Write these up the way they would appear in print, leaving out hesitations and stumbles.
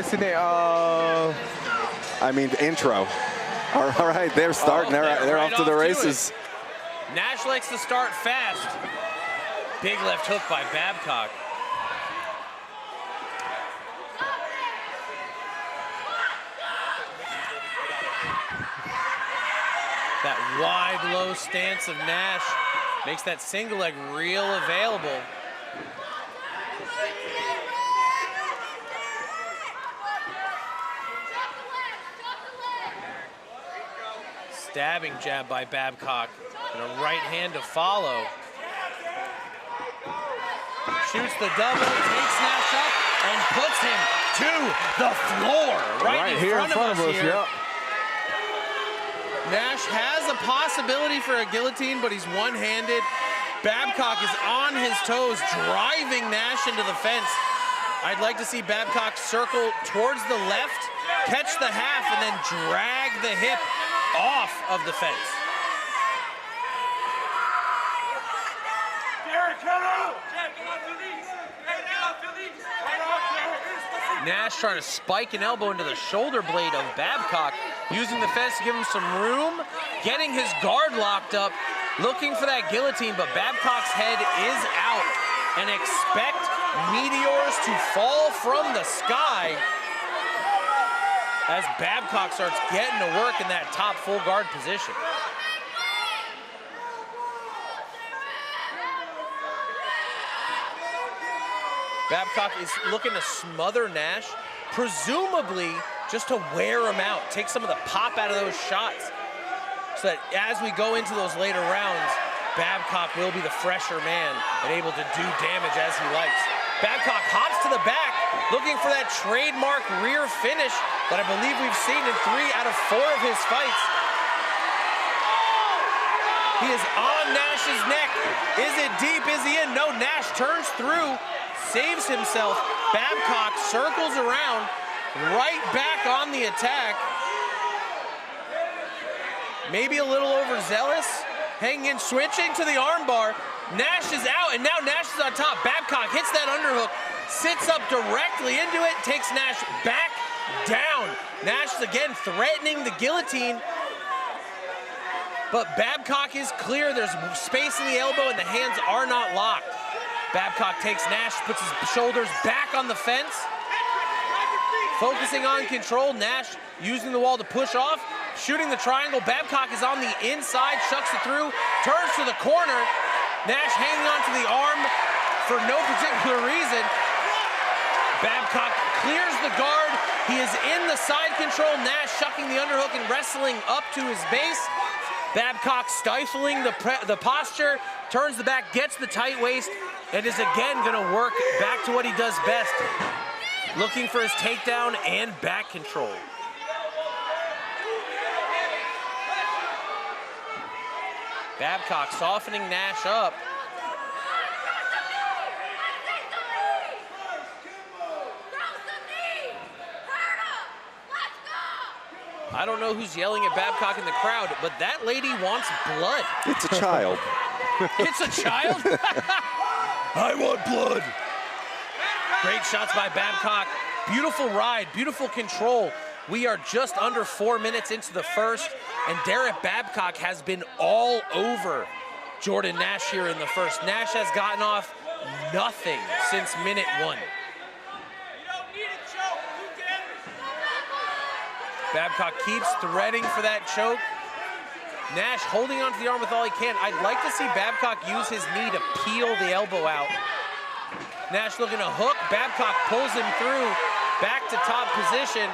What's the name? I mean, the intro. All right, they're starting. They're off to the races. Nash likes to start fast. Big left hook by Babcock. That wide, low stance of Nash makes that single leg real available. Stabbing jab by Babcock and a right hand to follow. Shoots the double, takes Nash up, and puts him to the floor. Right in front of us here. Yep. Nash has a possibility for a guillotine, but he's one-handed. Babcock is on his toes, driving Nash into the fence. I'd like to see Babcock circle towards the left, catch the half, and then drag the hip off of the fence. Nash trying to spike an elbow into the shoulder blade of Babcock, using the fence to give him some room, getting his guard locked up, looking for that guillotine, but Babcock's head is out. And expect meteors to fall from the sky as Babcock starts getting to work in that top full guard position. Babcock is looking to smother Nash, presumably just to wear him out, take some of the pop out of those shots, so that as we go into those later rounds, Babcock will be the fresher man and able to do damage as he likes. Babcock hops to the back, looking for that trademark rear finish that I believe we've seen in 3 out of 4 of his fights. He is on Nash's neck. Is it deep? Is he in? No, Nash turns through, saves himself. Babcock circles around, right back on the attack. Maybe a little overzealous. Hanging in, switching to the armbar. Nash is out, and now Nash is on top. Babcock hits that underhook, sits up directly into it, takes Nash back down. Nash is again threatening the guillotine, but Babcock is clear. There's space in the elbow, and the hands are not locked. Babcock takes Nash, puts his shoulders back on the fence, focusing on control. Nash using the wall to push off, shooting the triangle. Babcock is on the inside, shucks it through, turns to the corner. Nash hanging on to the arm for no particular reason. Babcock clears the guard. He is in the side control. Nash shucking the underhook and wrestling up to his base. Babcock stifling the posture, turns the back, gets the tight waist, and is again gonna work back to what he does best, looking for his takedown and back control. Babcock softening Nash up. I don't know who's yelling at Babcock in the crowd, but that lady wants blood. It's a child. It's a child? I want blood. Great shots by Babcock. Beautiful ride, beautiful control. We are just under 4 minutes into the first, and Derek Babcock has been all over Jordan Nash here in the first. Nash has gotten off nothing since minute 1. Babcock keeps threading for that choke. Nash holding onto the arm with all he can. I'd like to see Babcock use his knee to peel the elbow out. Nash looking to hook. Babcock pulls him through, back to top position.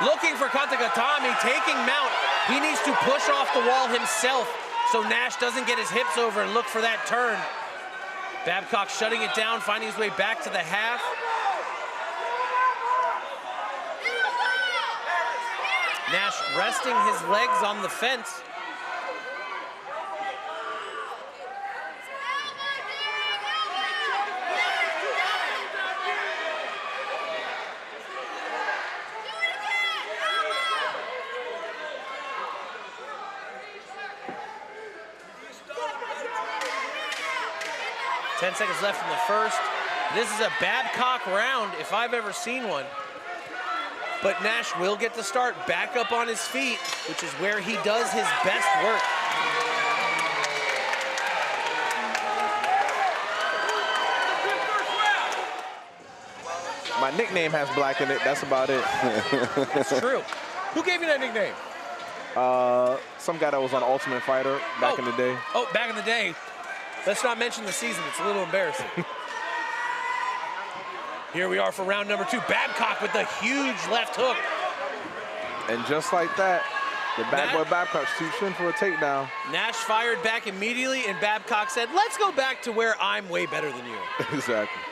Looking for Katagatami, taking mount. He needs to push off the wall himself so Nash doesn't get his hips over and look for that turn. Babcock shutting it down, finding his way back to the half. Nash resting his legs on the fence. Ten seconds left in the first. This is a Babcock round if I've ever seen one. But Nash will get the start back up on his feet, which is where he does his best work. My nickname has black in it. That's about it. It's true. Who gave you that nickname? Some guy that was on Ultimate Fighter back in the day. Oh, back in the day. Let's not mention the season. It's a little embarrassing. Here we are for round number 2. Babcock with the huge left hook. And just like that, the bad boy Babcock shoots in for a takedown. Nash fired back immediately, and Babcock said, let's go back to where I'm way better than you. Exactly.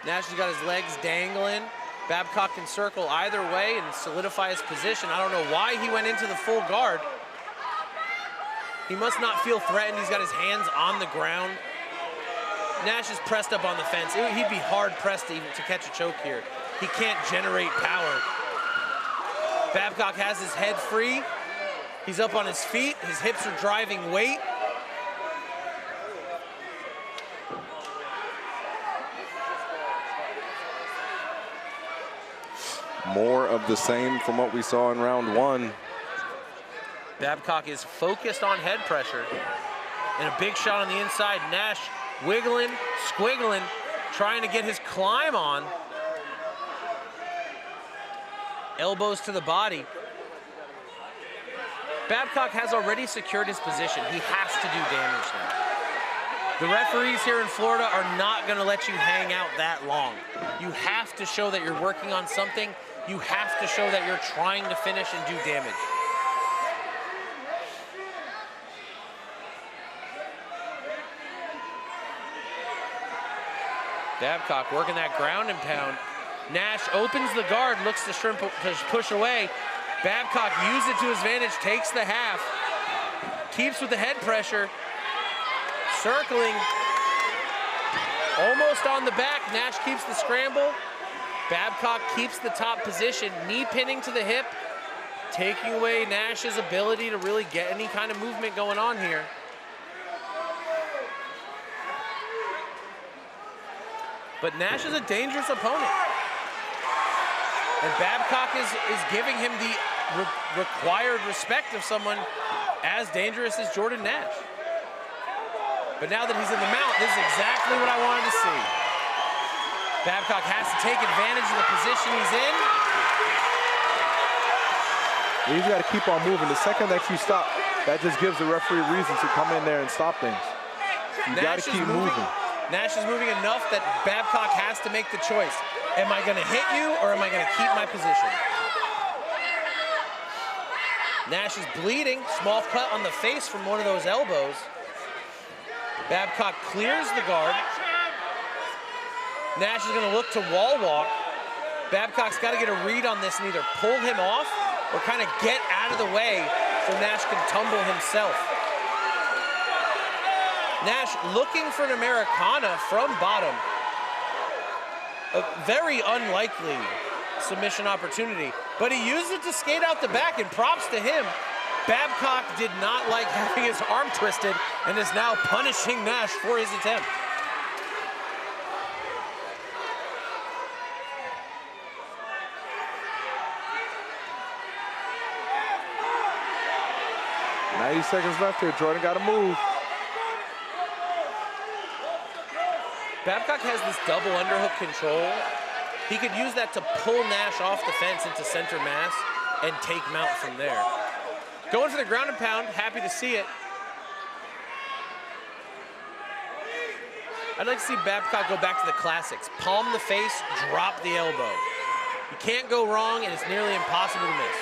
Nash has got his legs dangling. Babcock can circle either way and solidify his position. I don't know why he went into the full guard. He must not feel threatened. He's got his hands on the ground. Nash is pressed up on the fence. He'd be hard pressed to catch a choke here. He can't generate power. Babcock has his head free. He's up on his feet. His hips are driving weight. More of the same from what we saw in round 1. Babcock is focused on head pressure. And a big shot on the inside. Nash wiggling, squiggling, trying to get his climb on. Elbows to the body. Babcock has already secured his position. He has to do damage now. The referees here in Florida are not going to let you hang out that long. You have to show that you're working on something. You have to show that you're trying to finish and do damage. Babcock working that ground and pound. Nash opens the guard, looks to push away. Babcock uses it to his advantage, takes the half, keeps with the head pressure, circling, almost on the back. Nash keeps the scramble. Babcock keeps the top position, knee pinning to the hip, taking away Nash's ability to really get any kind of movement going on here. But Nash is a dangerous opponent. And Babcock is giving him the required respect of someone as dangerous as Jordan Nash. But now that he's in the mount, this is exactly what I wanted to see. Babcock has to take advantage of the position he's in. He's got to keep on moving. The second that you stop, that just gives the referee reason to come in there and stop things. You got to keep moving. Nash is moving enough that Babcock has to make the choice. Am I going to hit you or am I going to keep my position? Nash is bleeding. Small cut on the face from one of those elbows. Babcock clears the guard. Nash is going to look to wall walk. Babcock's got to get a read on this and either pull him off or kind of get out of the way so Nash can tumble himself. Nash looking for an Americana from bottom. A very unlikely submission opportunity, but he used it to skate out the back, and props to him. Babcock did not like having his arm twisted and is now punishing Nash for his attempt. "90 seconds left here. Jordan got to move." Babcock has this double underhook control. He could use that to pull Nash off the fence into center mass and take mount from there. Going for the ground and pound, happy to see it. I'd like to see Babcock go back to the classics. Palm the face, drop the elbow. You can't go wrong, and it's nearly impossible to miss.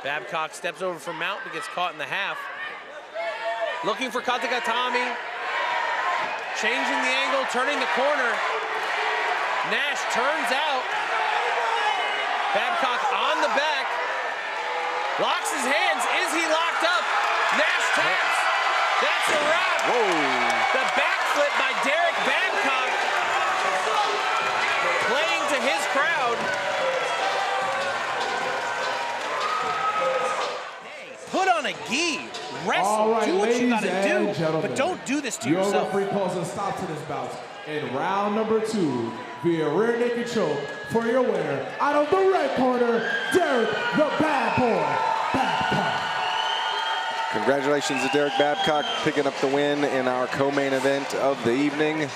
Babcock steps over for mount, but gets caught in the half. Looking for Katagatami. Changing the angle, turning the corner. Nash turns out. Babcock on the back. Locks his hands. Is he locked up? Nash taps. That's a wrap. Whoa. The backflip by Derek Babcock. Playing to his crowd. Put on on a gi. Wrestle, do what you gotta do, but don't do this to yourself. Your referee calls a stop to this bout. In round number 2, via rear naked choke for your winner, out of the red corner, Derek the Bad Boy Babcock. Congratulations to Derek Babcock picking up the win in our co-main event of the evening.